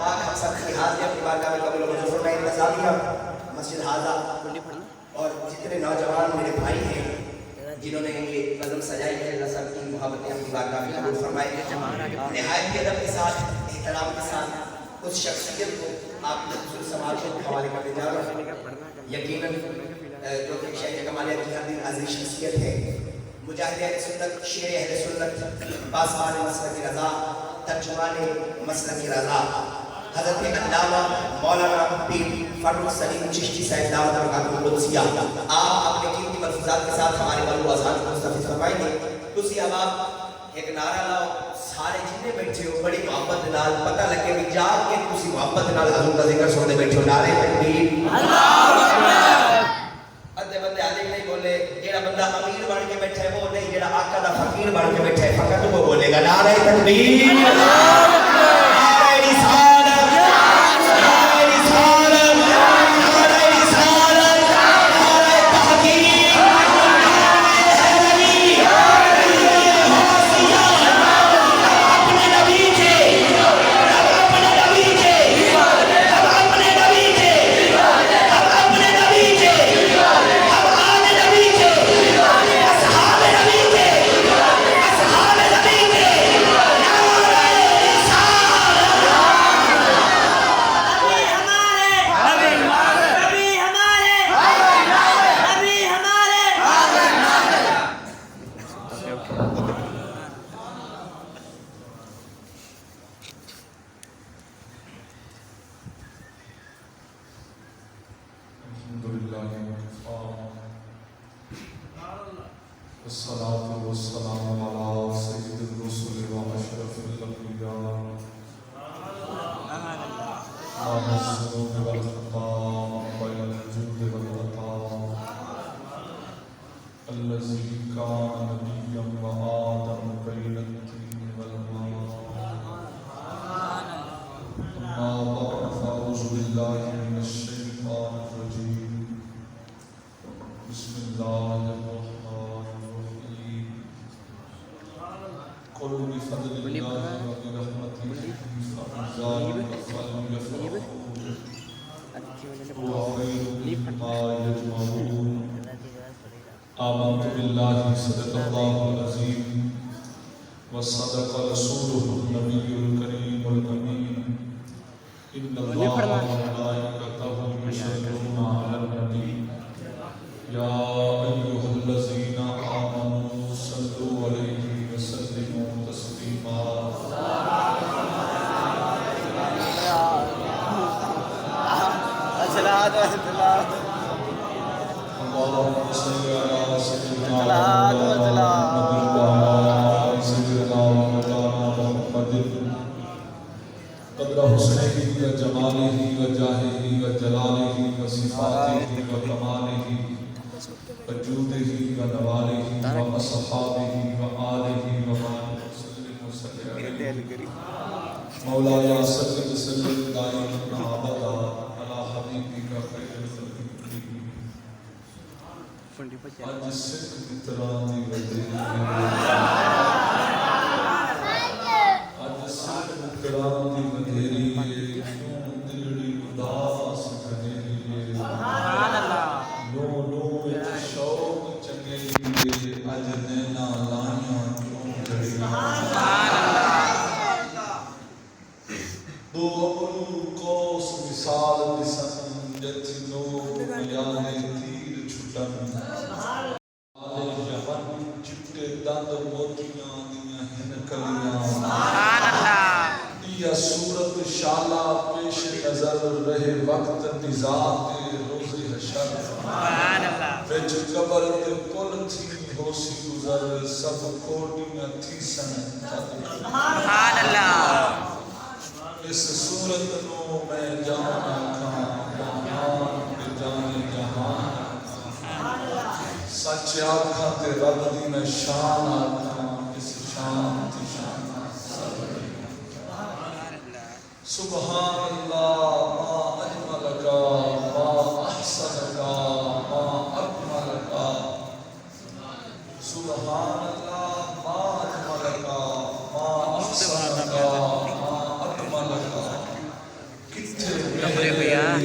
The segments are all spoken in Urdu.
پاک ہم سب کی حاضری اپنی بارگاہ میں قبول و منظور فرمائے. انتظامیہ مسجد حاضہ اور جتنے نوجوان میرے بھائی ہیں جنہوں نے یہ نظم سجائی ہے، اللہ سب کی محبتیں اپنی بارگاہ میں قبول فرمائے. نہایت کے ادب کے ساتھ، احترام کے ساتھ اس شخصیت کو آپ نے حضور سماج کے حوالے کرنے جا رہا ہوں. یقیناً جو کہ شیخ کمال الدین عزیز شخصیت ہے، مجاہد اہل سنت، شیر اہل سنت، پاسبان مسلک رضا، ترجمان مسلک رضا، حضرت علامہ مولانا پیر فاروق سلیم چشتی صاحب دعوت برکاتہ القدسیہ. آپ اپنے قیمتی ملفوظات کے ساتھ ہمارے بلو اذان کو مستفیض فرمائیں گے. تسی اب آپ ایک نعرہ لاؤ، سارے جتنے بیٹھے ہو بڑی محبت نال پتہ لگے بھی جاگ کے تسی محبت نال حضور کا ذکر سنتے بیٹھے ہو. نعرے تکبیر اللہ اکبر. ادھے بندے آدھے نہیں بولے، جیڑا بندہ امیر بن کے بیٹھا ہے وہ نہیں، جیڑا آقا دا فقیر بن کے بیٹھا ہے فقط وہ بولے گا. نعرہ تکبیر اللہ اکبر. آمنت باللہ صدق اللہ العظیم وصدق رسولہ النبی الکریم الامین ان اللہ وملائکتہ یصلون علی النبی یا ایھا الذین آمنوا صلوا علیہ وسلموا تسلیما. اللهم صل على سيدنا محمد قدر حسنه وجماله وجاهه وجلاله وصفاته وكماله وجوده ونواله وأصحابه وآله وبارك وسلم. مولاي صل وسلم دائما ابدا على حبيبك خير الخلق. آج سکھ متران دی ودیری آج سکھ متران دی ودیری کیوں دلڑی اداس کھنیری لو لو وچ شوق چنگیری اج نینا لائیاں کیوں جڑی. دو ابرو کوس مثال دسن جت نو یادے تیر چھٹن چٹے دند موتیاں دیاں ہن کلیاں. یا صورت شالا پیش نظر رہے وقت نظام روز حشر. وچ قبر تے پل تھی ہوسی گزر سب کوٹیاں تھی سن. سبحان اللہ. اس صورت نو میں جانا کھاں جہان کے جانے جہان سچ آکھاں تے رب دی میں شان آکھاں اس شان تی شان. سبحان اللہ ما اجملکا ما احسنکا ما اکملکا. سبحان اللہ ما اجملکا ما احسنکا ما اکملکا.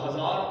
1000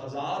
1000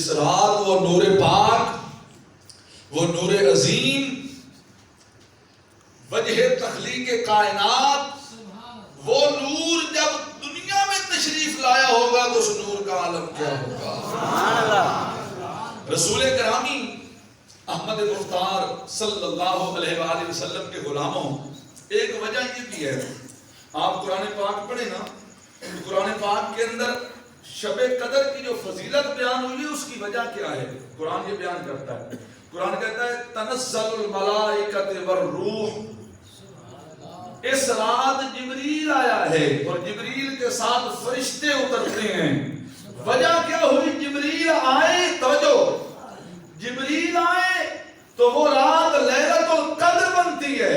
جس رات وہ نور پاک، وہ نور عظیم، وجہ تخلیق کائنات، وہ نور جب دنیا میں تشریف لایا ہوگا تو اس نور کا عالم کیا ہوگا. رسول کرامی احمد مختار صلی اللہ علیہ وآلہ وسلم کے غلاموں، ایک وجہ یہ بھی ہے، آپ قرآن پاک پڑھیں نا، قرآن پاک کے اندر شب قدر کی جو فضیلت بیان ہوئی ہے اس کی وجہ کیا ہے؟ قرآن یہ بیان کرتا ہے، قرآن کہتا ہے تنزل الملائکۃ والروح، اس رات جبریل آیا ہے اور جبریل کے ساتھ فرشتے اترتے ہیں. وجہ کیا ہوئی؟ جبریل آئے، توجہ، جبریل آئے تو وہ رات لیلۃ القدر بنتی ہے.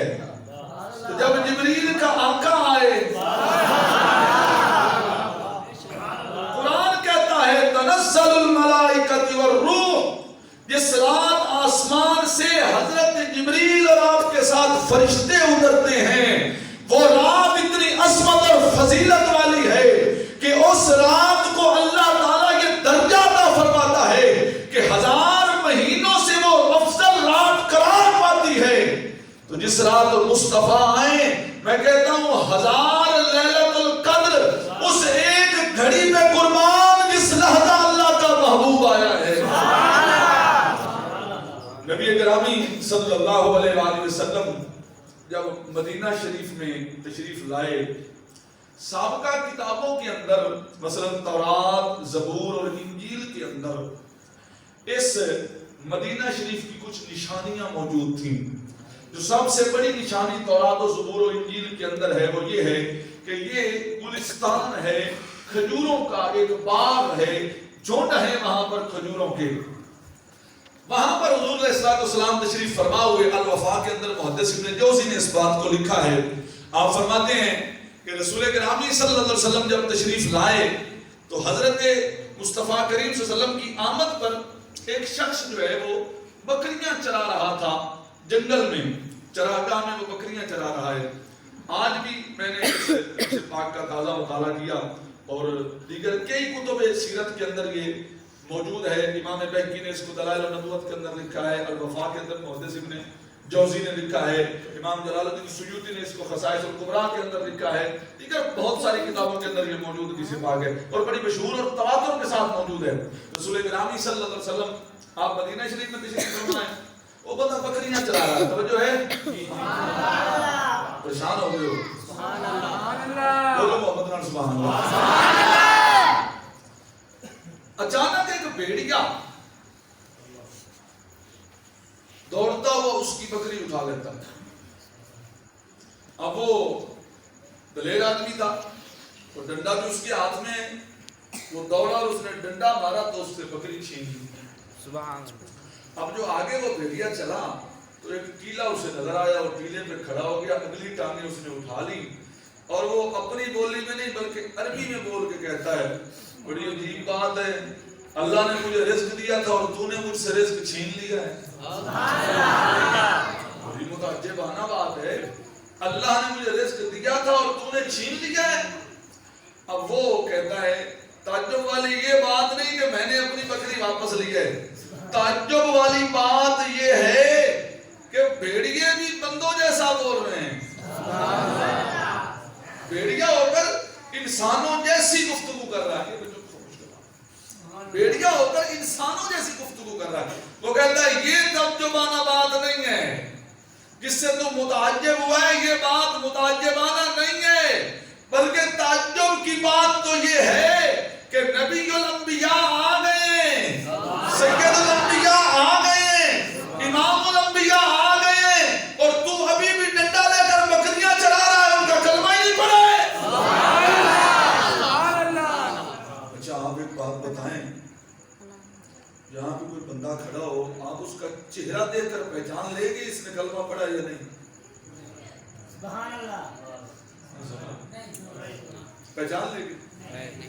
تو جب جبریل کا آقا آئے، قرآن کہتا ہے تنزل الملائکۃ والروح، جس رات آسمان سے حضرت جبریل اور آپ کے ساتھ فرشتے اترتے ہیں، وہ رات اتنی عظمت اور فضیلت والی ہے کہ اس رات کو اللہ تعالیٰ یہ درجہ عطا فرماتا ہے کہ 1000 مہینوں سے وہ افضل رات قرار پاتی ہے. تو جس رات مصطفیٰ آئے، میں کہتا ہوں 1000 لیلۃ القدر اس ایک گھڑی پہ قربان جس لحظہ اللہ کا محبوب آیا ہے. نبی کرامی صلی اللہ علیہ وآلہ وسلم جب مدینہ شریف میں تشریف لائے، سابقہ کتابوں کے اندر مثلا تورات، زبور اور انجیل کے اندر اس مدینہ شریف کی کچھ نشانیاں موجود تھیں. جو سب سے بڑی نشانی تورات و زبور و انجیل کے اندر ہے وہ یہ ہے کہ یہ گلستان ہے، کھجوروں کا ایک باغ ہے، جھنڈ ہے وہاں پر کھجوروں کے. وہاں پر حضور علیہ الصلوۃ والسلام تشریف فرما ہوئے. الوفا کے اندر محدث ابن جوزی نے اس بات کو لکھا ہے. آپ فرماتے ہیں کہ رسول کرامی صلی اللہ علیہ وسلم جب تشریف لائے تو حضرت مصطفیٰ کریم صلی اللہ علیہ وسلم کی آمد پر ایک شخص جو ہے وہ بکریاں چرا رہا تھا، جنگل میں چراگاہ میں وہ بکریاں چرا رہا ہے. آج بھی میں نے اس پاک کا تازہ مطالعہ کیا اور دیگر کئی کتب سیرت کے اندر یہ موجود ہے. امام بہقی نے اس کو دلائل النبوت کے اندر لکھا ہے، الوفا کے اندر محدث ابن جوزی نے لکھا ہے، امام جلال الدین سیوطی نے اس کو خصائص الکبریٰ کے اندر لکھا ہے، دیگر بہت ساری کتابوں کے اندر یہ موجود کسی پاک ہے اور بڑی مشہور اور تواتر کے ساتھ موجود ہے. رسول کرامی صلی اللہ علیہ وسلم آپ مدینہ شریف میں تشریف فرما ہے، وہ بندہ بکریاں چلا رہا ہے. توجہ ہے؟ پریشان ہو گئے ہو؟ بولو محمد رسول سبحان اللہ. اچانک ایک بھیڑیا دوڑتا ہوا اس کی بکری اٹھا لیتا. اب وہ دلیر آدمی تھا، وہ ڈنڈا بھی اس کے ہاتھ میں، وہ دوڑا اور اس نے ڈنڈا مارا تو اس سے بکری چھین لی. اب جو آگے وہ بھیڑیا چلا تو ایک ٹیلا اسے نظر آیا اور ٹیلے پہ کھڑا ہو گیا. اگلی ٹانگیں اس نے اٹھا لی اور وہ اپنی بولی میں نہیں بلکہ عربی میں بول کے کہتا ہے بڑی عجیب بات ہے، اللہ نے مجھے رزق دیا تھا اور تو نے مجھ سے رزق چھین لیا ہے. بڑی متعجبانہ بات ہے، اللہ نے مجھے رزق دیا تھا اور تو نے چھین لیا ہے. اب وہ کہتا ہے تعجب والی یہ بات نہیں کہ میں نے اپنی بکری واپس لی ہے، تعجب والی بات یہ ہے کہ بھیڑیے بھی بندوں جیسا بول رہے ہیں. بھیڑیا ہو کر انسانوں جیسی گفتگو کر رہا ہے، بھیڑیا ہو کر انسانوں جیسی گفتگو کر رہا ہے. وہ کہتا ہے یہ تعجبانہ بات نہیں ہے، جس سے تو متعجب ہوا ہے یہ بات متعجبانہ نہیں ہے، بلکہ تعجب کی بات تو یہ ہے کہ نبی الانبیاء آ گئے، سید الانبیاء آ گئے، امام الانبیاء آ گئے اور تو ابھی بھی ڈنڈا لے کر بکریاں چلا رہا ہے، ان کا کلمہ ہی نہیں پڑھا ہے. اچھا آپ ایک بات بتائیں، یہاں پہ کوئی بندہ کھڑا ہو، آپ اس کا چہرہ دیکھ کر پہچان لے گے اس نے کلمہ پڑھا یا نہیں؟ سبحان اللہ. پہچان لے گے.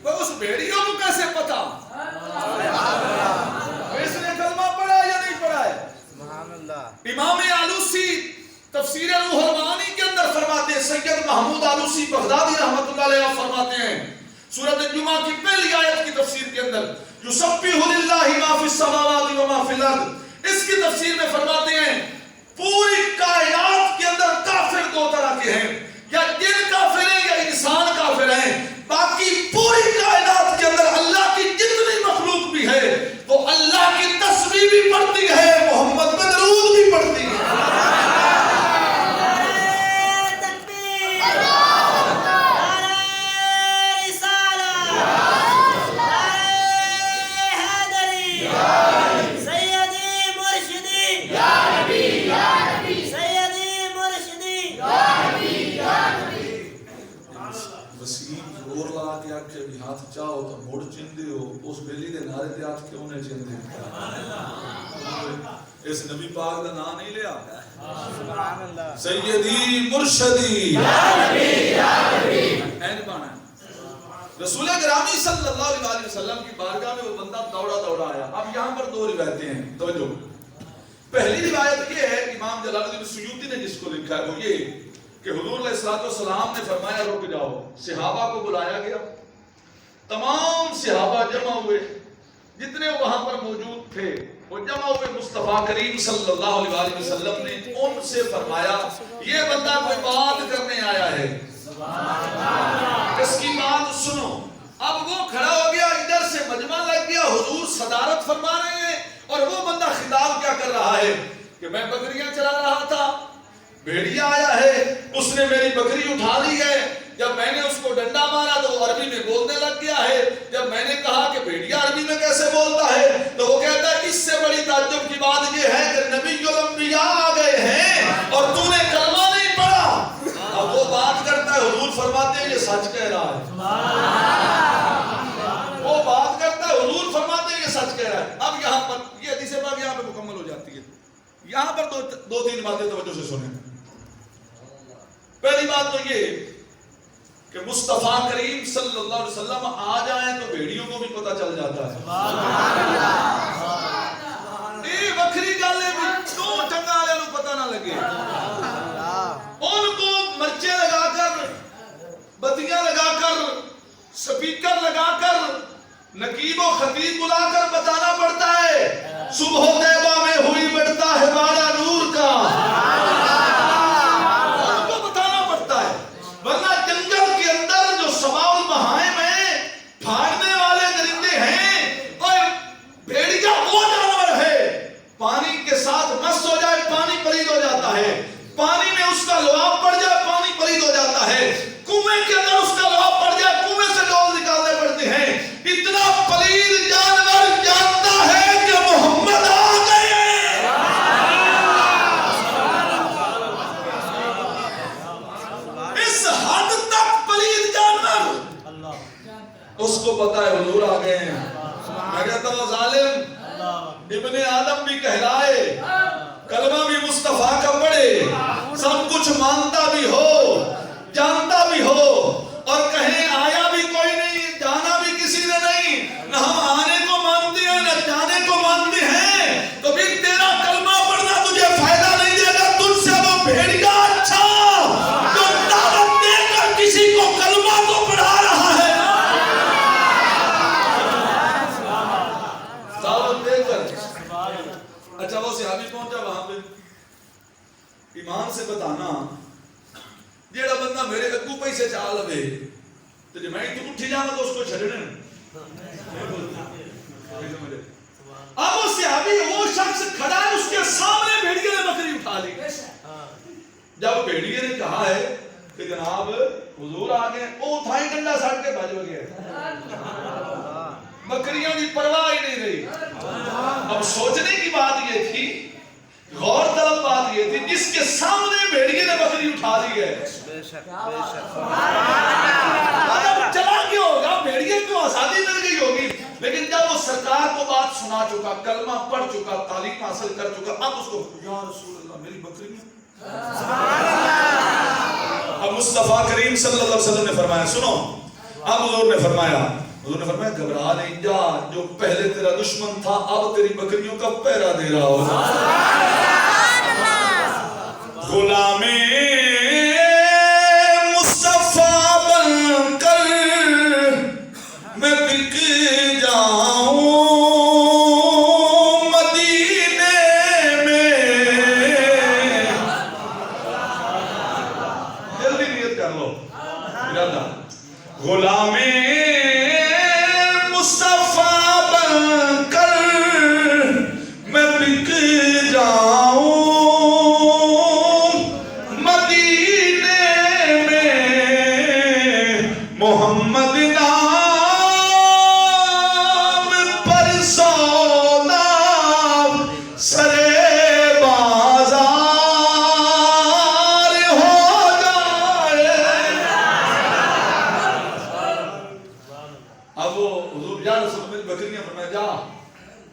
وہ اس بھیڑیوں کو کیسے پتا اس نے کلمہ پڑھا یا نہیں پڑھا ہے؟ سبحان اللہ. امام آلوسی تفسیر روح المعانی کے اندر فرماتے ہیں، سید محمود آلوسی بغدادی رحمۃ اللہ علیہ فرماتے ہیں سورۃ الجمعہ کی پہلی آیت کی تفسیر کے اندر یسبح للہ ما فی السماوات و ما فی الارض، اس کی تفسیر میں فرماتے ہیں پوری کائنات کے اندر کافر دو طرح کے ہیں، یا جن کافر ہیں یا انسان کافر ہیں، باقی پوری کائنات کے اندر اللہ کی جتنی مخلوق بھی ہے وہ اللہ کی تسبیح بھی پڑھتی ہے، محمد میں درود بھی پڑھتی ہے۔ ہاتھ چاہو تو مڑ چندے ہو، اس بیلی دے نعرے تے ہاتھ کیوں نہیں چندے؟ اس نبی پاک دا نام نہیں لیا، سیدی مرشدی یا نبی یا نبی، این بانا ہے۔ رسول گرامی صلی اللہ علیہ وسلم کی بارگاہ میں وہ بندہ دوڑا دوڑا آیا۔ اب یہاں پر دو روایتیں ہیں، توجہ۔ پہلی روایت یہ ہے امام جلال الدین سیوطی نے جس کو لکھا ہے وہ یہ کہ حضور علیہ السلام نے فرمایا رک جاؤ، صحابہ کو بلایا گیا، تمام صحابہ جمع ہوئے، جتنے وہاں پر موجود تھے وہ جمع ہوئے، مصطفیٰ کریم صلی اللہ علیہ وسلم نے ان سے فرمایا یہ بندہ کوئی بات کرنے آیا ہے، اس کی بات سنو۔ اب وہ کھڑا ہو گیا، ادھر سے مجمع لگ گیا، حضور صدارت فرما رہے ہیں اور وہ بندہ خطاب کیا کر رہا ہے کہ میں بکریاں چلا رہا تھا، بھیڑیا آیا ہے، اس نے میری بکری اٹھا لی ہے، جب میں نے اس کو ڈنڈا مارا تو وہ عربی میں بولنے لگ گیا ہے، جب میں نے کہا کہ بھیڑیا عربی میں کیسے بولتا ہے تو وہ کہتا ہے اس سے بڑی تعجب کی بات یہ ہے کہ نبی الانبیاء آ گئے ہیں اور تو نے کلمہ نہیں پڑھا۔ اب وہ بات کرتا ہے، حضور فرماتے ہیں یہ سچ کہہ رہا ہے، وہ بات کرتا ہے، حضور فرماتے ہیں یہ سچ کہہ رہا ہے۔ اب یہاں پر یہ حدیث پاک یہاں پہ مکمل ہو جاتی ہے۔ یہاں پر دو تین باتیں توجہ سے سنیں۔ پہلی بات تو یہ کہ مصطفیٰ کریم صلی اللہ علیہ وسلم آ جائیں تو بھیڑیوں کو بھی پتہ چل جاتا ہے۔ یہ وکری گالے بھی کیوں چنگا والے نو پتہ نہ لگے، ان کو مرچے لگا کر، بتیاں لگا کر، سپیکر لگا کر، نقیب و خطیب بلا کر بتانا پڑتا ہے صبح طیبہ میں ہوئی بڑھتا ہے بارہ نور کا، ان کو بتانا پڑتا ہے، ورنہ جنگل کے اندر جو سماع البہائم ہیں، پھاڑنے والے درندے ہیں، اور بھیڑیا وہ جانور ہے پانی کے ساتھ مست ہو جائے پانی پلید ہو جاتا ہے، پانی میں اس کا لعاب پڑ جائے پانی پلید ہو جاتا ہے، کنویں کے اندر اس کا لعاب پڑ جائے کنویں سے ڈول نکالنے پڑتے ہیں، اتنا پلید جانور جانتا ہے کہ محمد آ گئے ہیں۔ اس حد تک پلید جانور اس کو پتا ہے حضور آ گئے ہیں۔ میں کہتا ہوں ظالم ابن آدم بھی کہلائے، کلمہ بھی مصطفیٰ کا پڑھے، سب کچھ مانتا بھی ہو، جانتا بھی ہو، اور کہیں آیا بھی کوئی نہیں، جانا بھی کسی نے نہیں، نہ ہم آنے کو مانتے ہیں نہ جانے کو مانتے ہیں، تو پھر تیرا کلمہ پڑھنا تجھے فائدہ نہیں دے گا، تجھ سے وہ بھیڑیا اچھا جو دعوت دے کر کسی کو کلمہ تو پڑھا رہا ہے، دعوت دے کر۔ اچھا وہ صحابی پہنچا وہاں پہ، ایمان سے بتانا جیڑا بندہ میرے اگو پیسے چاہ لے تو جب میں تو اٹھی جانا تو اس کو چھڑنے، اب وہ صحابی وہ شخص کھڑا ہے اس کے سامنے بھیڑیے نے بکری اٹھا لی، جب بھیڑیے نے کہا ہے کہ جناب حضور آ گئے، وہ اٹھائی ڈنڈا ساڑھ کے بھاج گئے، بکریوں کی پرواہ ہی نہیں رہی۔ اب سوچنے کی بات یہ تھی، غور طلب بات یہ تھی، جس کے سامنے بھیڑیے نے بکری اٹھا لی ہے چلا کیوں ہوگا، بھیڑیے کو آزادی مل گئی ہوگی، لیکن جب وہ سرکار کو بات سنا چکا، کلمہ پڑھ چکا، تعلیم حاصل کر چکا، اب اس کو یا رسول اللہ میری بکری ہے۔ اب مصطفیٰ کریم صلی اللہ علیہ وسلم نے فرمایا سنو، اب حضور نے فرمایا گھبرا نہیں، جا جو پہلے تیرا دشمن تھا اب تیری بکریوں کا پہرا دے رہا ہوگا۔ غلام مصطفیٰ بن کر میں بک جاؤں لو ارادہ غلام مصطفیٰ بن کر میں بک جاؤں مدینے میں محمد نام پر سودا سرے بازار ہو جائے. اب وہ حضور جا رسول میری بکریاں فرمایا جا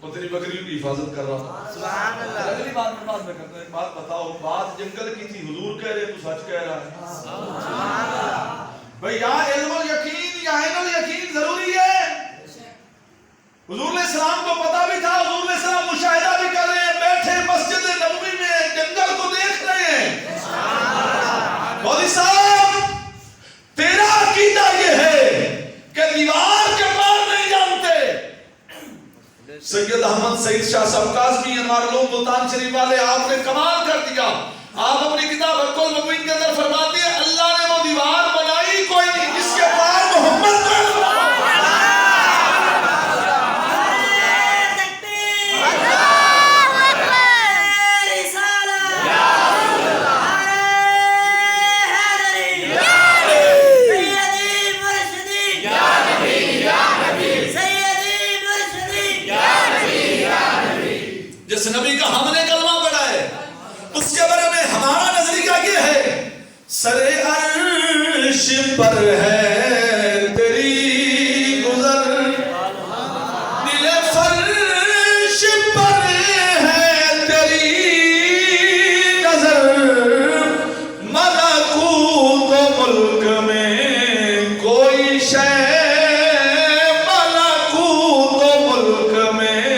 وہ تیری بکریوں کی حفاظت کر رہا ہوں. سبحان اللہ. اگلی بات میں کرتا ہوں. ایک بات بتاؤ, بات جنگل کی تھی, حضور کہہ رہے تو سچ کہہ رہا ہے. سبحان اللہ. بھئی یہاں علم الیقین یا عین الیقین ضروری ہے. حضور علیہ السلام کو پتا بھی تھا, حضور علیہ السلام مشاہدہ بھی کر رہے ہیں, بیٹھے مسجد نبوی میں جنگل کو دیکھ رہے ہیں. مولوی صاحب تیرا عقیدہ یہ ہے کہ دیوار کے پار نہیں جانتے. سید احمد سعید شاہ صاحب کاظمی انوار العلوم ملتان شریف والے, آپ نے کمال کر دیا. آپ اپنی کتاب حق المبین کے اندر فرماتے ہیں اللہ نے وہ دیوار بنائی کوئی نہیں جس کے پار محمد کا جس نبی کا ہم نے کلمہ پڑھا ہے اس کے بارے میں ہمارا نظریہ یہ ہے سر عرش پر ہے تیری گزر, دل فرش پر ہے تیری نظر, ملکوت و ملک میں کوئی شے, ملکوت و ملک میں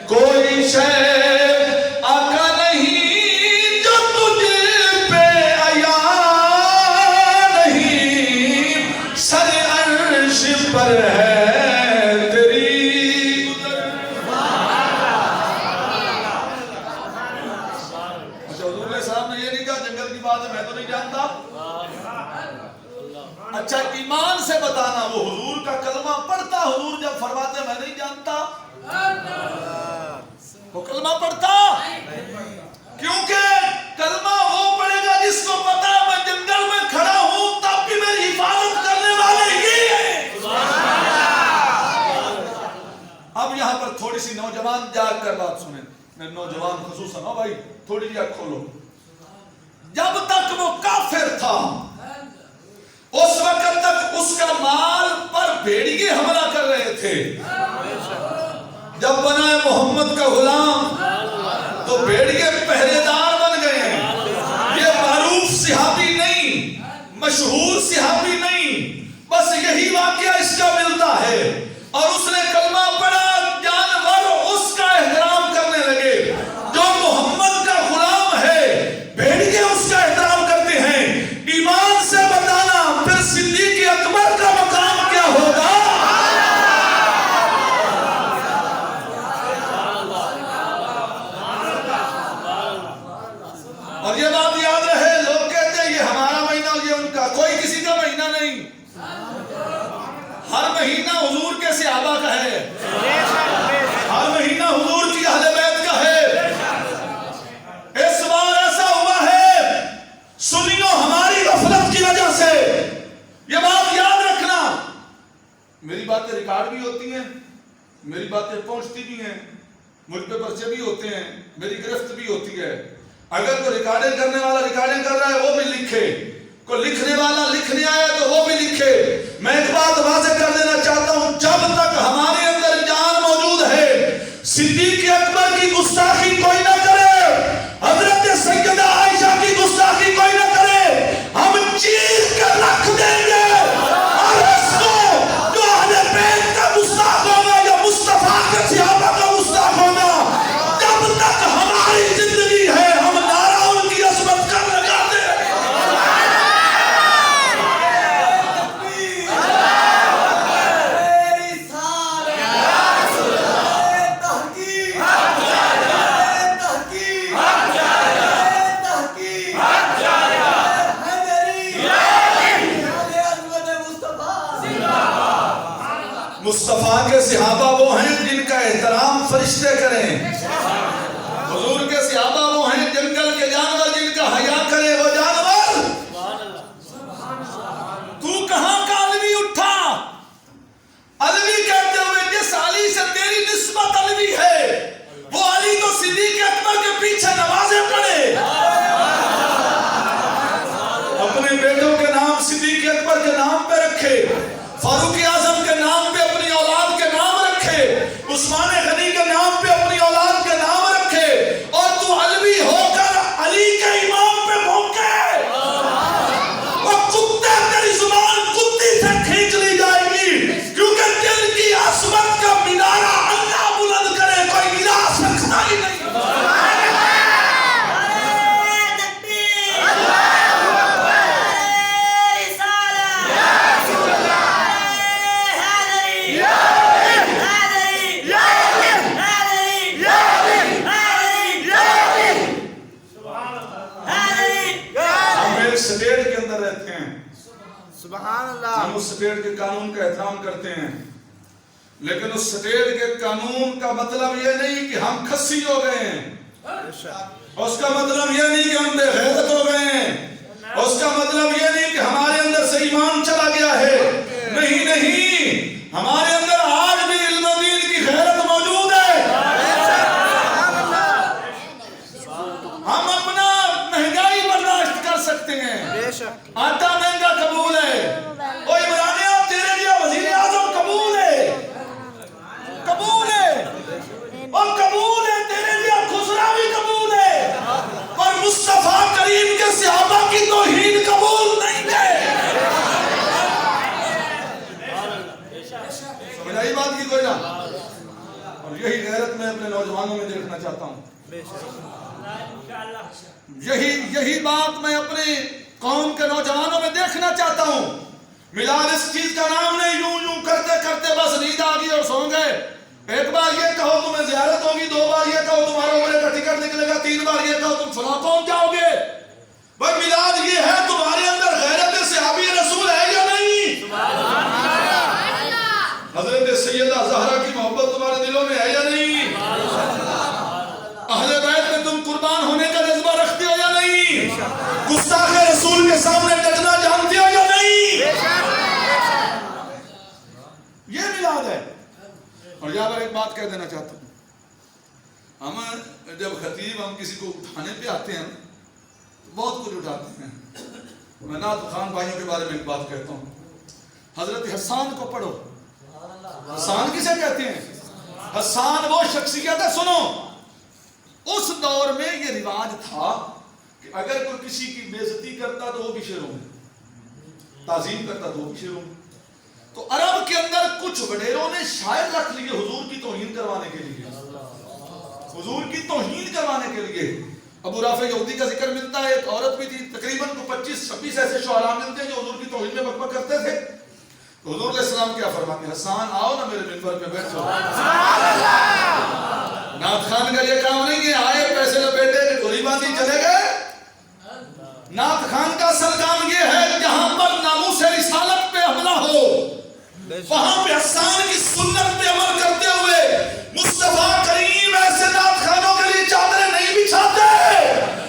کوئی شے آقا نہیں جو تجھ پہ آیا نہیں, سر عرش پر ہے تیری گزر. اچھا حضور علیہ السلام نے یہ نہیں کہا جنگل کی بات ہے میں تو نہیں جانتا. اچھا ایمان سے بتانا, وہ حضور کا کلمہ پڑھتا, حضور جب فرماتے میں نہیں جانتا, وہ کلمہ پڑھتا, کیونکہ کلمہ وہ پڑھے گا جس کو پتا میں جنگل میں کھڑا ہوں تب بھی میری حفاظت کرنے والے ہی ہیں. اب یہاں پر تھوڑی سی نوجوان جاگ کر بات سنیں, میں نوجوان خصوصاً ہو بھائی تھوڑی جی آنکھ کھولو. جب تک وہ کافر تھا اس وقت تک اس کا مال پر بھیڑیے حملہ کر رہے تھے. جب بنا ہے محمد کا غلام تو بھیڑیے پہرے دار بن گئے ہیں. یہ معروف صحابی نہیں, مشہور صحابی نہیں, بس یہی واقعہ اس کا ملتا ہے. اور اس نے کلمہ پڑھا, جانور اس کا احترام کرنے لگے. جو محمد کا غلام ہے بھیڑیے اس کا احترام کرتے ہیں. ایمان سے بتانا پھر صدیق اکبر کا مقام کیا ہوگا. اور یہ بات یاد رہے, لوگ کہتے ہیں یہ ہمارا مہینہ اور یہ ان کا, کوئی کسی کا مہینہ نہیں. ہر مہینہ حضور کے صحابہ کا ہے, ہر مہینہ حضور کی اہل بیت کا ہے. اس بار ایسا ہوا ہے سنیو ہماری غفلت کی وجہ سے, یہ بات یاد رکھنا. میری باتیں ریکارڈ بھی ہوتی ہیں, میری باتیں پہنچتی بھی ہیں, مجھ پہ پرچے بھی ہوتے ہیں, میری گرفت بھی ہوتی ہے. اگر کوئی ریکارڈنگ کرنے والا ریکارڈنگ کر رہا ہے وہ بھی لکھے, کوئی لکھنے والا لکھنے آیا تو وہ بھی لکھے. میں ایک بات واضح کر دینا چاہتا ہوں, جب تک ہمارے اندر جان موجود ہے صدیق اکبر کی گستاخی کوئی نہ کرے, حضرت سیدہ عائشہ کی گستاخی کوئی نہ کرے. ہم چیر کر رکھ دیں گے اور اس کو جو اہل بیت کا گستاخ ہوگا یا مصطفیٰ کے صحابہ کا گستاخ ہوگا, جب تک ہماری زندگی ہے ہم نعرہ ان کی عظمت کا لگاتے ہیں. مصطفیٰ کے صحابہ وہ ہیں جن کا احترام فرشتے کریں. حضور کے صحابہ وہ ہیں جنگل کے جانور جن کا حیا کرے وہ جانور. تو کہاں کا علوی اٹھا؟ علوی کہتے ہوئے جس علی سے تیری نسبت علوی ہے وہ علی تو صدیق اکبر کے پیچھے نمازیں پڑھے. اپنے بیٹوں کے نام صدیق اکبر کے نام پہ رکھے, فاروق اعظم کے نام پہ اپنی اولاد کے نام رکھے, عثمان غنی کے نام پہ اپنی اولاد کے نام رکھے, اور تو علوی ہو کر علی کے امام پہ بھونکے. وہ کتے تیری زبان کتی سے کھینچ لی جائے گی, کیونکہ دل کی عصمت کا مینارہ اللہ بلند کرے کوئی گرا سکتا ہی نہیں. اسٹیٹ کے اندر رہتے ہیں, سبحان اللہ, ہم اس اسٹیٹ کے قانون کا احترام کرتے ہیں, لیکن اس اسٹیٹ کے قانون کا مطلب یہ نہیں کہ ہم کھسی ہو گئے ہیں. اس کا مطلب یہ نہیں کہ ہم بے غیرت ہو گئے ہیں. اس کا مطلب یہ نہیں کہ ہمارے اندر سے ایمان چلا گیا ہے. نہیں نہیں, ہمارے اندر آج بھی علم و دین کی غیرت موجود ہے. ہم اپنا مہنگائی برداشت کر سکتے ہیں, آٹا مہنگا قبول ہے, اور عمرانیہ تیرے لیے وزیر اعظم قبول ہے, قبول ہے, اور قبول ہے تیرے لیے خسرا بھی قبول ہے, پر مصطفیٰ کریم کے صحابہ کی توہین قبول نہیں ہے. سمجھ آئی بات کی کوئی نہ؟ اور یہی غیرت میں اپنے نوجوانوں میں دیکھنا چاہتا ہوں. یہی بات میں اپنی قوم کے نوجوانوں میں دیکھنا چاہتا ہوں. میلاد اس چیز کا نام نہیں, یوں کرتے کرتے بس نیند آ گئی اور سو گئے. ایک بار یہ کہو تمہیں زیارت ہوگی, 2 بار یہ کہو تمہارا عمرے کا ٹکٹ نکلے گا, 3 بار یہ کہو تم فلاں پہنچ جاؤ گے. بھائی میلاد یہ ہے, تمہارے اندر غیرت صحابی رسول ہے یا نہیں؟ حضرت سیدہ زہرا کی محبت تمہارے دلوں میں ہے یا نہیں؟ اہل بیت میں تم قربان ہونے کا جذبہ رکھتے ہو یا نہیں؟ گستاخ رسول کے سامنے ڈٹنا جانتے ہو یا نہیں؟ یہ میلاد ہے. اور یہاں پر ایک بات کہہ دینا چاہتا ہوں, ہم جب خطیب ہم کسی کو اٹھانے پہ آتے ہیں تو بہت کچھ اٹھاتے ہیں. میں نعت خان بھائیوں کے بارے میں ایک بات کہتا ہوں. حضرت حسان کو پڑھو. حسان کسے کہتے ہیں؟ حسان وہ شخصیت ہے, سنو, اس دور میں یہ رواج تھا کہ اگر کوئی کسی کی بے عزتی کرتا تو وہ بھی شیروں میں, تعظیم کرتا تو وہ بھی شیروں میں. تو عرب کے اندر کچھ وڈیروں نے شاعر رکھ لیے حضور کی توہین کروانے کے لیے, حضور کی توہین کروانے کے لیے. ابو رافع یہودی کا ذکر ملتا ہے, ایک عورت بھی تھی, تقریباً 25-26 ایسے شعراء ملتے ہیں جو حضور کی توہین میں بکبک کرتے تھے. تو حضور علیہ السلام کیا فرماتے ہیں؟ حسان آؤ نا میرے منبر پہ بیٹھو. نعت خان کا یہ کام نہیں ہے آئے پیسے لپیٹے کہ ڈوری باندھی چلے گئے. نعت خان کا اصل کام یہ ہے جہاں پر ناموس رسالت پہ حملہ ہو وہاں پہ حسان کی سنت پہ عمل کرتے ہوئے مصطفیٰ کریم ایسے نعت خانوں کے لیے چادریں نہیں بچھاتے,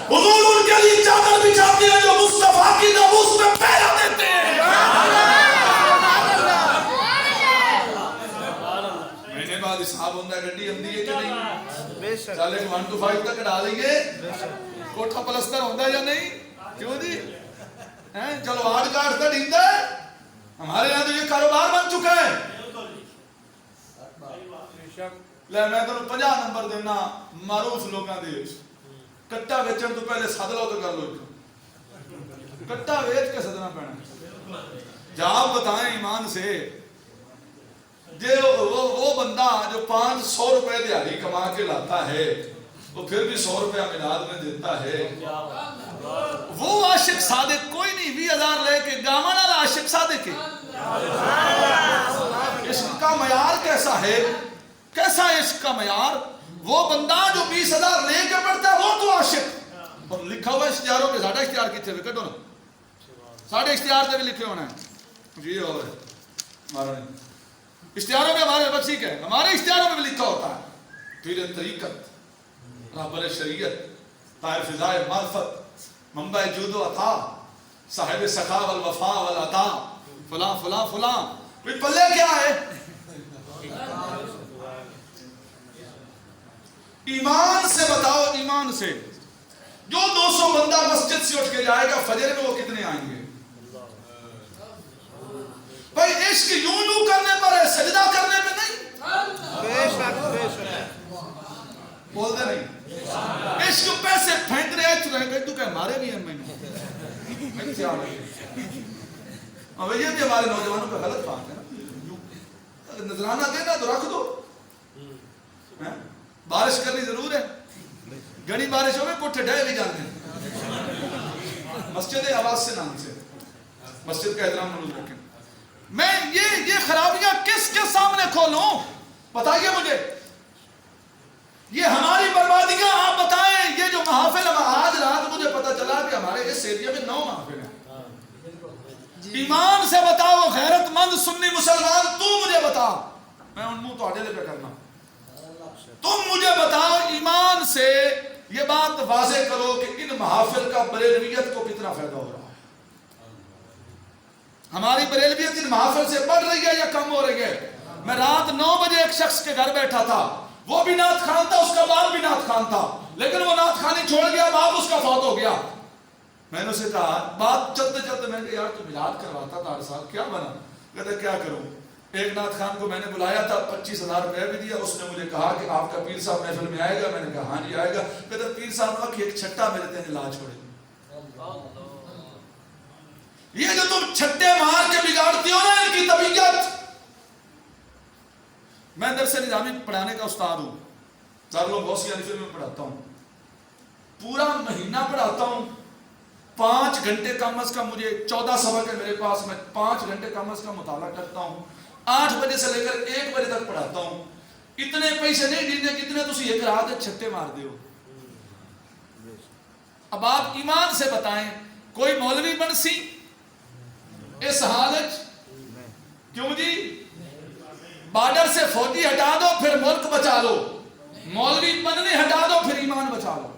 حضور ان کے لیے چادر بچھاتے ہیں جو مصطفیٰ کی ناموس پہ پہرا دیتے ہیں. مہینے بعد صاحب ہوندہ گڈی ہم دیئے کہ نہیں, چالے 1 to 5 تک ڈالیں گے, کوٹھا پلستر ہوندہ یا نہیں؟ کیوں جی چلو 8 کارڈ تک ڈھیندا ہے. ہمارے یہاں تو یہ کاروبار بن چکا ہے. لے میں تو 50 نمبر دینا معروف لوگاں دے, کٹا ویچن تو پہلے سد لو تو کر لو, کٹا ویچ کے سدنا پڑنا. جب آپ بتائیں ایمان سے, وہ بندہ جو 500 روپے دیہڑی کما کے لاتا ہے وہ پھر بھی 100 روپے میلاد میں دیتا ہے. وہ عاشق صادق کوئی نہیں 20,000 لے کے گاوان والا عاشق صادق ہے. عشق کا معیار کیسا ہے, کیسا عشق کا معیار؟ وہ بندہ جو 20,000 لے کے پڑتا ہے وہ تو عاشق. اور لکھا ہوا اشتہاروں پہ ساڑھا اشتہار کتنے ہوئے کٹو نا, ساڑھے اشتہار سے بھی لکھے ہونا ہے جی. اور مارا نہیں اشتہاروں میں ہمارے بس ٹھیک ہے، ہمارے اشتہاروں میں بھی لکھا ہوتا ہے پیر طریقت، رہبر شریعت، طائر فضائے معرفت، منبع جود و عطا، صاحب سخا والوفا والعطا، فلاں فلاں فلاں. پلے کیا ہے؟ ایمان سے بتاؤ، ایمان سے. جو 200 بندہ مسجد سے اٹھ کے جائے گا فجر میں وہ کتنے آئیں گے؟ بھائی عشق یوں یوں کرنے پر ہے، سجدہ کرنے پہ نہیں. بے شک بول دے نہیں. عشق پیسے پھینک رہے تو رہ گئے تو کہ ہمارے بھی ہیں. میں یہ بھی ہمارے نوجوانوں کا غلط بات ہے نا. نذرانہ دینا تو رکھ دو. بارش کرنی ضرور ہے، گھڑی بارشوں میں کوٹھے ڈھے بھی جاتے ہیں. مسجد آواز سے نام سے مسجد کا احترام ضرور رکھیں. میں یہ خرابیاں کس کے سامنے کھولوں؟ بتائیے مجھے. یہ ہماری بربادیاں آپ بتائیں. یہ جو محافل آج رات مجھے پتا چلا کہ ہمارے اس ایریا میں 9 محافل ہیں. ایمان سے بتاؤ غیرت مند سنی مسلمان، تو مجھے بتا. میں ان منہ تو آڈے پہ کرنا. تم مجھے بتاؤ ایمان سے یہ بات واضح کرو کہ ان محافل کا بریلویت کو کتنا فائدہ ہو رہا ہے. ہماری بریلویت ان محافل سے بڑھ رہی ہے یا کم ہو رہی ہے؟ میں رات 9 بجے ایک شخص کے گھر بیٹھا تھا، وہ بھی نعت خوان تھا، اس کا باپ بھی نعت خوان تھا، لیکن وہ نعت خوانی چھوڑ گیا، باپ اس کا فوت ہو گیا. میں نے اسے کہا بات چلتے چلتے، میں نے کہا یار تو میلاد کرواتا تھا ہر سال، کیا بنا؟ کہتا کیا کروں. ایک نعت خوان کو میں نے بلایا تھا، 25,000 روپے بھی دیا. اس نے مجھے کہا کہ آپ کا پیر صاحب محفل میں آئے گا. میں نے کہا ہاں جی آئے گا. کہتا پیر صاحب کہ ایک چھٹا میرے تین لا چھوڑے. یہ جو تم چھٹے مار کے بگاڑتی ہو نا ان کی طبیعت. میں درس نظامی پڑھانے کا استاد ہوں، دارالعلوم غوثیہ انفر میں پڑھاتا ہوں. پورا مہینہ پڑھاتا ہوں. 5 گھنٹے کم از کم مجھے 14 سبق ہے میرے پاس. میں 5 گھنٹے کم از کم مطالعہ کرتا ہوں. 8 بجے سے لے کر 1 بجے تک پڑھاتا ہوں. اتنے پیسے نہیں دیتے کتنے تسی ایک رات چھٹے مار دے ہو. اب آپ ایمان سے بتائیں کوئی مولوی بن سی اس حالت؟ کیوں جی؟ بارڈر سے فوجی ہٹا دو پھر ملک بچا لو، مولوی بننے ہٹا دو پھر ایمان بچا لو.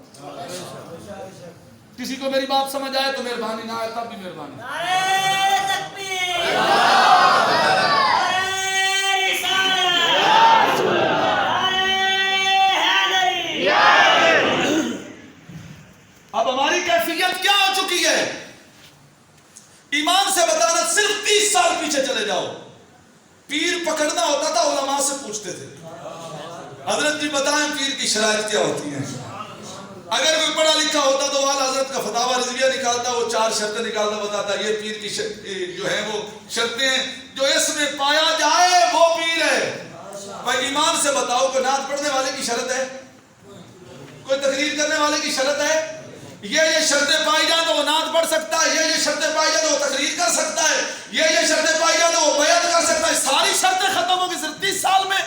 کسی کو میری بات سمجھ آئے تو مہربانی، نہ آئے تب بھی مہربانی. اب ہماری کیفیت کیا ہو چکی ہے؟ ایمان سے بتانا، صرف 30 سال پیچھے چلے جاؤ. پیر پکڑنا ہوتا تھا علماء سے پوچھتے تھے حضرت جی بتائیں پیر کی شرائط کیا ہوتی ہیں. اگر کوئی پڑھا لکھا ہوتا تو والا حضرت کا فتاوی رضویہ نکالتا، وہ 4 شرطیں نکالتا، بتاتا یہ پیر کی جو ہے وہ شرطیں ہیں، جو اس میں پایا جائے وہ پیر ہے. بھائی ایمان سے بتاؤ کوئی نعت پڑھنے والے کی شرط ہے؟ کوئی تقریر کرنے والے کی شرط ہے؟ یہ شرطیں پائی جائیں تو وہ نعت پڑھ سکتا ہے، یہ شرطیں پائی جائیں تو وہ تقریر کر سکتا ہے، یہ شرطیں پائی جائیں تو وہ بیعت کر سکتا ہے. ساری شرطیں ختم ہو گئی صرف 30 سال میں.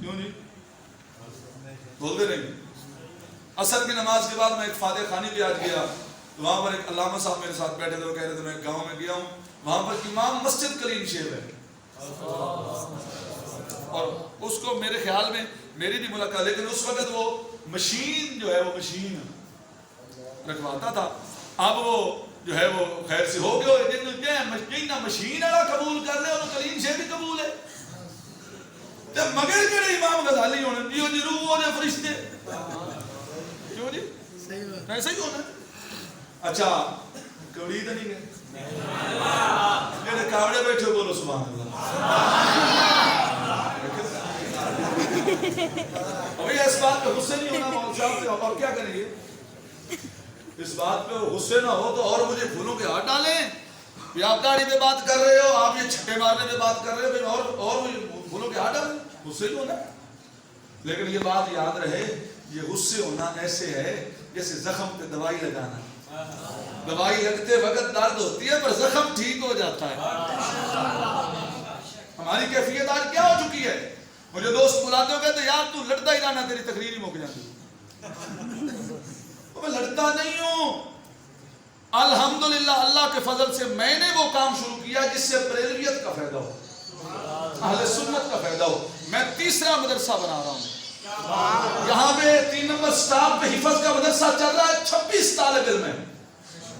کیوں نہیں بول دے رہے؟ عصر کی نماز کے بعد میں ایک فاتح خانی بھی آج گیا. وہاں پر ایک علامہ صاحب میرے ساتھ بیٹھے تھے. وہ کہہ رہے تھے میں ایک گاؤں میں گیا ہوں، وہاں پر امام مسجد کریم شیخ ہے، اور اس کو میرے خیال میں میری بھی ملاقات، لیکن اس وقت وہ مشین جو ہے وہ مشین رکھواتا تھا. اب وہ جو ہے وہ خیر سے ہو گیا. مشین والا قبول کر لے اور کریم شیخ بھی قبول ہے. جب مگر کہڑے امام غزالی ہونے جی جی روح ہونے فرشتے کیوں جی ایسا ہی ہونا. اچھا کوڑی تو نہیں گئے جڑے کاوڑے بیٹھے بولو سبحان اللہ. ابھی اس بات پہ غصے نہیں ہونا مولوی صاحب سے. اور کیا کریں گے؟ اس بات پہ غصے نہ ہو تو اور مجھے پھولوں کے ہاتھ ڈالیں. یہ آپ داڑھی پہ بات کر رہے ہو، آپ یہ چھٹے مارنے پہ بات کر رہے ہو، اور مجھے پھولوں کے ہاتھ ڈالیں. غصے نہیں ہونا. لیکن یہ بات یاد رہے، یہ غصے ہونا ایسے ہے جیسے زخم پہ دوائی لگانا. دوائی لگتے وقت درد ہوتی ہے پر زخم ٹھیک ہو جاتا ہے. ہماری کیفیت آج کیا ہو چکی ہے؟ مجھے دوست بلاتے ہو کہتے یار تو لڑتا ہی رہنا، تیری تقریر ہی مک جاتی. میں لڑتا نہیں ہوں. الحمدللہ اللہ کے فضل سے میں نے وہ کام شروع کیا جس سے بریلویت کا فائدہ ہو، اہل سنت کا فائدہ ہو۔ میں تیسرا مدرسہ بنا رہا ہوں یہاں پہ 3 نمبر سٹاپ پہ حفظ کا مدرسہ چل رہا ہے، 26 طالب علم ہیں،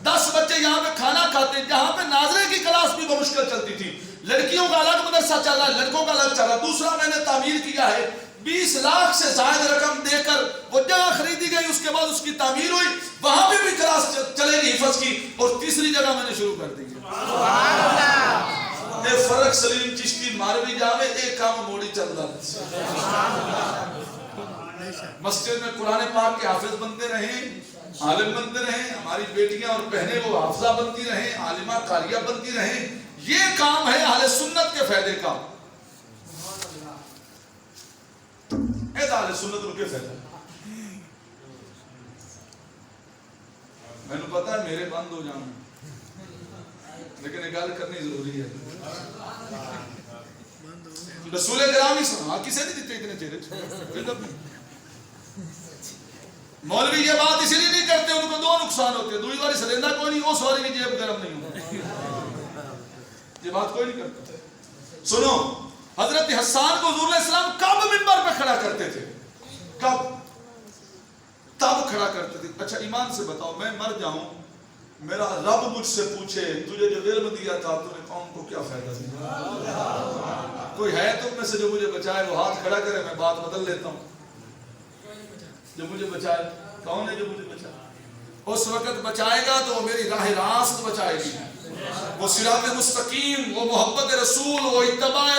10 بچے یہاں پہ کھانا کھاتے ہیں، جہاں پہ ناظرے کی کلاس بھی بمشکل چلتی تھی۔ لڑکیوں کا الگ مدرسہ چل رہا ہے، لڑکوں کا الگ چل رہا ہے۔ دوسرا میں نے تعمیر کیا ہے، 20 لاکھ سے زائد رقم دے کر وہ جگہ خریدی گئی، اس کے بعد اس کی تعمیر ہوئی، وہاں بھی کلاس چلے گی حفظ کی۔ اور تیسری جگہ میں نے شروع کر دی ہے فرق سلیم چشتی ماروی جامع ایک کام موڑی چل رہا، مسجد میں قرآن پاک کے حافظ بنتے رہیں، عالم بنتے رہیں، ہماری بیٹیاں اور بہنیں وہ حافظہ بنتی رہیں، عالمہ قاریہ بنتی رہیں۔ یہ کام ہے اہل سنت کے فائدے کا، اہل سنت ان کے فائدہ۔ میں نے پتا ہے میرے بند ہو جاؤں، لیکن ایک گل کرنی ضروری ہے۔ رسول کرام سنا کسے نہیں دیتے اتنے چہرے، مولوی یہ بات اسی لیے نہیں کرتے، ان کو 2 نقصان ہوتے ہیں، دوسری باری سلیندہ کوئی نہیں، اس والی کی جیب گرم نہیں ہوتی، یہ بات کوئی نہیں کرتا۔ سنو، حضرت حسان کو حضور علیہ السلام کب منبر پہ کھڑا کرتے تھے؟ کب؟ تب کھڑا کرتے تھے۔ اچھا ایمان سے بتاؤ، میں مر جاؤں، میرا رب مجھ سے پوچھے تجھے جو علم دیا تھا تو نے قوم کو کیا فائدہ دیا؟ کوئی ہے تم میں سے جو مجھے بچائے؟ وہ ہاتھ کھڑا کرے، میں بات بدل لیتا ہوں۔ جو مجھے بچائے کون ہے؟ جو مجھے بچائے اس وقت بچائے گا تو وہ میری راہ راست بچائے گی، وہ صراط مستقیم، وہ محبت رسول، وہ اتباع